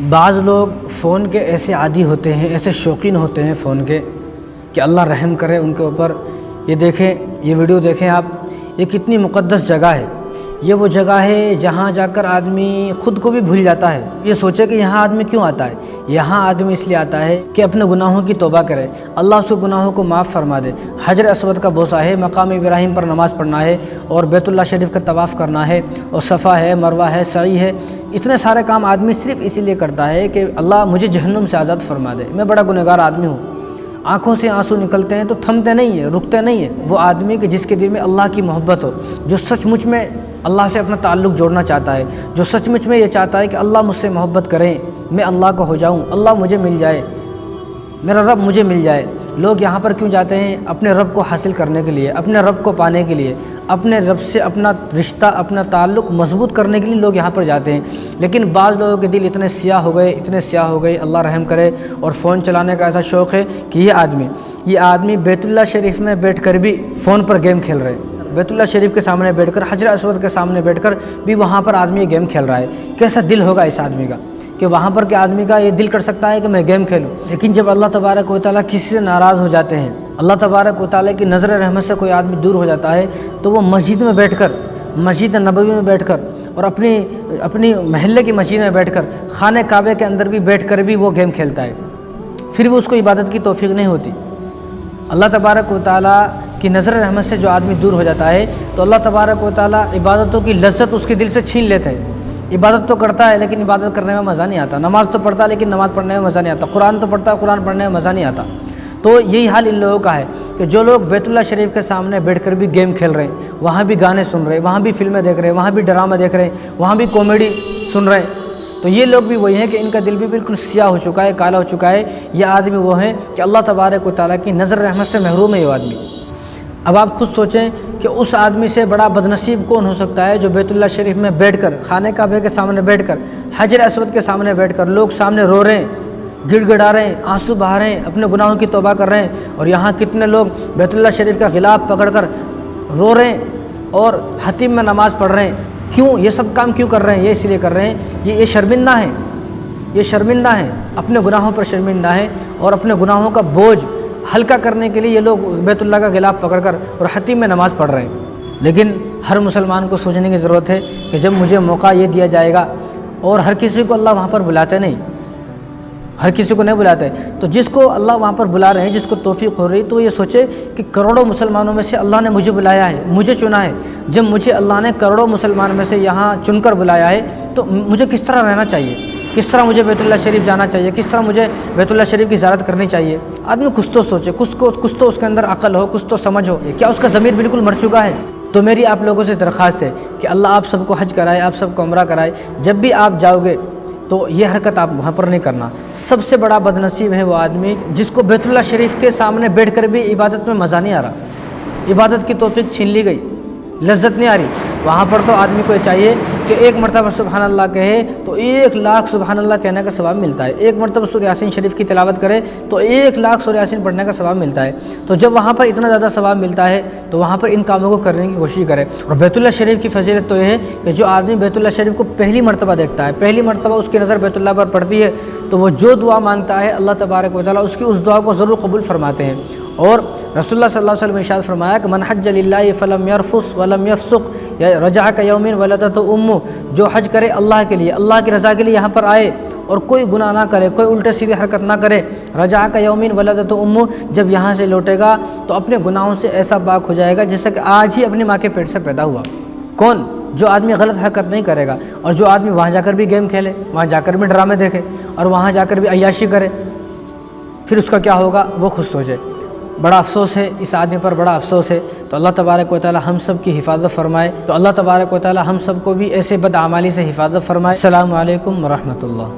بعض لوگ فون کے ایسے عادی ہوتے ہیں، ایسے شوقین ہوتے ہیں فون کے کہ اللہ رحم کرے ان کے اوپر۔ یہ دیکھیں، یہ ویڈیو دیکھیں آپ، یہ کتنی مقدس جگہ ہے۔ یہ وہ جگہ ہے جہاں جا کر آدمی خود کو بھی بھول جاتا ہے۔ یہ سوچے کہ یہاں آدمی کیوں آتا ہے؟ یہاں آدمی اس لیے آتا ہے کہ اپنے گناہوں کی توبہ کرے، اللہ اس کے گناہوں کو معاف فرما دے۔ حجر اسود کا بوسہ ہے، مقام ابراہیم پر نماز پڑھنا ہے، اور بیت اللہ شریف کا طواف کرنا ہے، اور صفا ہے، مروہ ہے، سعی ہے۔ اتنے سارے کام آدمی صرف اسی لیے کرتا ہے کہ اللہ مجھے جہنم سے آزاد فرما دے، میں بڑا گنہگار آدمی ہوں۔ آنکھوں سے آنسو نکلتے ہیں تو تھمتے نہیں ہیں، رکتے نہیں ہیں۔ وہ آدمی کہ جس کے دل میں اللہ کی محبت ہو، جو سچ مچ میں اللہ سے اپنا تعلق جوڑنا چاہتا ہے، جو سچ مچ میں یہ چاہتا ہے کہ اللہ مجھ سے محبت کریں، میں اللہ کا ہو جاؤں، اللہ مجھے مل جائے، میرا رب مجھے مل جائے۔ لوگ یہاں پر کیوں جاتے ہیں؟ اپنے رب کو حاصل کرنے کے لیے، اپنے رب کو پانے کے لیے، اپنے رب سے اپنا رشتہ، اپنا تعلق مضبوط کرنے کے لیے لوگ یہاں پر جاتے ہیں۔ لیکن بعض لوگوں کے دل اتنے سیاہ ہو گئے، اتنے سیاہ ہو گئے، اللہ رحم کرے، اور فون چلانے کا ایسا شوق ہے کہ یہ آدمی بیت اللہ شریف میں بیٹھ کر بھی فون پر گیم کھیل رہے ہیں۔ بیت اللہ شریف کے سامنے بیٹھ کر، حجر اسود کے سامنے بیٹھ کر بھی وہاں پر آدمی یہ گیم کھیل رہا ہے۔ کیسا دل ہوگا اس آدمی کا کہ وہاں پر کے آدمی کا یہ دل کر سکتا ہے کہ میں گیم کھیلوں؟ لیکن جب اللہ تبارک و تعالیٰ کسی سے ناراض ہو جاتے ہیں، اللہ تبارک و تعالیٰ کی نظر رحمت سے کوئی آدمی دور ہو جاتا ہے، تو وہ مسجد میں بیٹھ کر، مسجد نبوی میں بیٹھ کر، اور اپنی محلے کی مسجد میں بیٹھ کر، خانہ کعبے کے اندر بھی بیٹھ کر بھی وہ گیم کھیلتا ہے۔ پھر وہ اس کو عبادت کی توفیق نہیں ہوتی۔ اللہ تبارک و تعالیٰ کی نظر رحمت سے جو آدمی دور ہو جاتا ہے تو اللہ تبارک و تعالیٰ عبادتوں کی لذت اس کے دل سے چھین لیتے ہیں۔ عبادت تو کرتا ہے لیکن عبادت کرنے میں مزہ نہیں آتا، نماز تو پڑھتا ہے لیکن نماز پڑھنے میں مزہ نہیں آتا، قرآن تو پڑھتا ہے، قرآن پڑھنے میں مزہ نہیں آتا۔ تو یہی حال ان لوگوں کا ہے کہ جو لوگ بیت اللہ شریف کے سامنے بیٹھ کر بھی گیم کھیل رہے ہیں، وہاں بھی گانے سن رہے ہیں، وہاں بھی فلمیں دیکھ رہے ہیں، وہاں بھی ڈرامہ دیکھ رہے ہیں، وہاں بھی کامیڈی سن رہے ہیں، تو یہ لوگ بھی وہی ہیں کہ ان کا دل بھی بالکل سیاہ ہو چکا ہے، کالا ہو چکا ہے۔ یہ آدمی وہ ہیں کہ اللہ تبارک و تعالیٰ کی نظر رحمت سے محروم ہے یہ آدمی۔ اب آپ خود سوچیں کہ اس آدمی سے بڑا بدنصیب کون ہو سکتا ہے جو بیت اللہ شریف میں بیٹھ کر، خانہ کعبہ کے سامنے بیٹھ کر، حجر اسود کے سامنے بیٹھ کر، لوگ سامنے رو رہے ہیں، گڑ گڑا رہے ہیں، آنسو بہا رہے ہیں، اپنے گناہوں کی توبہ کر رہے ہیں، اور یہاں کتنے لوگ بیت اللہ شریف کا غلاف پکڑ کر رو رہے ہیں اور حتیم میں نماز پڑھ رہے ہیں۔ کیوں یہ سب کام کیوں کر رہے ہیں؟ یہ اس لیے کر رہے ہیں، یہ شرمندہ ہیں، یہ شرمندہ ہیں، اپنے گناہوں پر شرمندہ ہیں، اور اپنے گناہوں کا بوجھ ہلکا کرنے کے لیے یہ لوگ بیت اللہ کا غلاف پکڑ کر اور حتیم میں نماز پڑھ رہے ہیں۔ لیکن ہر مسلمان کو سوچنے کی ضرورت ہے کہ جب مجھے موقع یہ دیا جائے گا، اور ہر کسی کو اللہ وہاں پر بلاتے نہیں، ہر کسی کو نہیں بلاتے، تو جس کو اللہ وہاں پر بلا رہے ہیں، جس کو توفیق ہو رہی، تو یہ سوچے کہ کروڑوں مسلمانوں میں سے اللہ نے مجھے بلایا ہے، مجھے چنا ہے۔ جب مجھے اللہ نے کروڑوں مسلمان میں سے یہاں چن کر بلایا ہے تو مجھے کس طرح رہنا چاہیے، کس طرح مجھے بیت اللہ شریف جانا چاہیے، کس طرح مجھے بیت اللہ شریف کی زیارت کرنی چاہیے۔ آدمی کچھ تو سوچے، کچھ تو اس کے اندر عقل ہو، کچھ تو سمجھ ہو۔ کیا اس کا ضمیر بالکل مر چکا ہے؟ تو میری آپ لوگوں سے درخواست ہے کہ اللہ آپ سب کو حج کرائے، آپ سب کو عمرہ کرائے۔ جب بھی آپ جاؤ گے تو یہ حرکت آپ وہاں پر نہیں کرنا۔ سب سے بڑا بدنصیب ہے وہ آدمی جس کو بیت اللہ شریف کے سامنے بیٹھ کر بھی عبادت میں مزہ نہیں آ رہا، عبادت کی توفیق چھین لی گئی، لذت نہیں آ رہی۔ وہاں پر تو آدمی کو یہ چاہیے کہ ایک مرتبہ سبحان اللہ کہے تو 1,00,000 سبحان اللہ کہنے کا ثواب ملتا ہے، ایک مرتبہ سورہ یاسین شریف کی تلاوت کرے تو 1,00,000 سورہ یاسین پڑھنے کا ثواب ملتا ہے۔ تو جب وہاں پر اتنا زیادہ ثواب ملتا ہے تو وہاں پر ان کاموں کو کرنے کی کوشش کرے۔ اور بیت اللہ شریف کی فضیلت تو یہ ہے کہ جو آدمی بیت اللہ شریف کو پہلی مرتبہ دیکھتا ہے، پہلی مرتبہ اس کی نظر بیت اللہ پر پڑتی ہے، تو وہ جو دعا مانگتا ہے اللہ تبارک و تعالیٰ اس کی اس دعا کو ضرور قبول فرماتے ہیں۔ اور رسول اللہ صلی اللہ علیہ وسلم نے ارشاد فرمایا کہ من حج للہ فلم یرفث ولم یفسق رجع کیوم ولدتہ امہ، جو حج کرے اللہ کے لیے، اللہ کی رضا کے لیے یہاں پر آئے اور کوئی گناہ نہ کرے، کوئی الٹے سیدھی حرکت نہ کرے، رجع کیوم ولدتہ امہ، جب یہاں سے لوٹے گا تو اپنے گناہوں سے ایسا پاک ہو جائے گا جیسا کہ آج ہی اپنی ماں کے پیٹ سے پیدا ہوا۔ کون؟ جو آدمی غلط حرکت نہیں کرے گا، اور جو آدمی وہاں جا کر بھی گیم کھیلے، وہاں جا کر بھی ڈرامے دیکھے، اور وہاں جا کر بھی عیاشی کرے، پھر اس کا کیا ہوگا وہ خود سوچے۔ بڑا افسوس ہے اس آدمی پر، بڑا افسوس ہے۔ تو اللہ تبارک و تعالی ہم سب کی حفاظت فرمائے، تو اللہ تبارک و تعالی ہم سب کو بھی ایسے بدعمالی سے حفاظت فرمائے۔ السلام علیکم ورحمۃ اللہ۔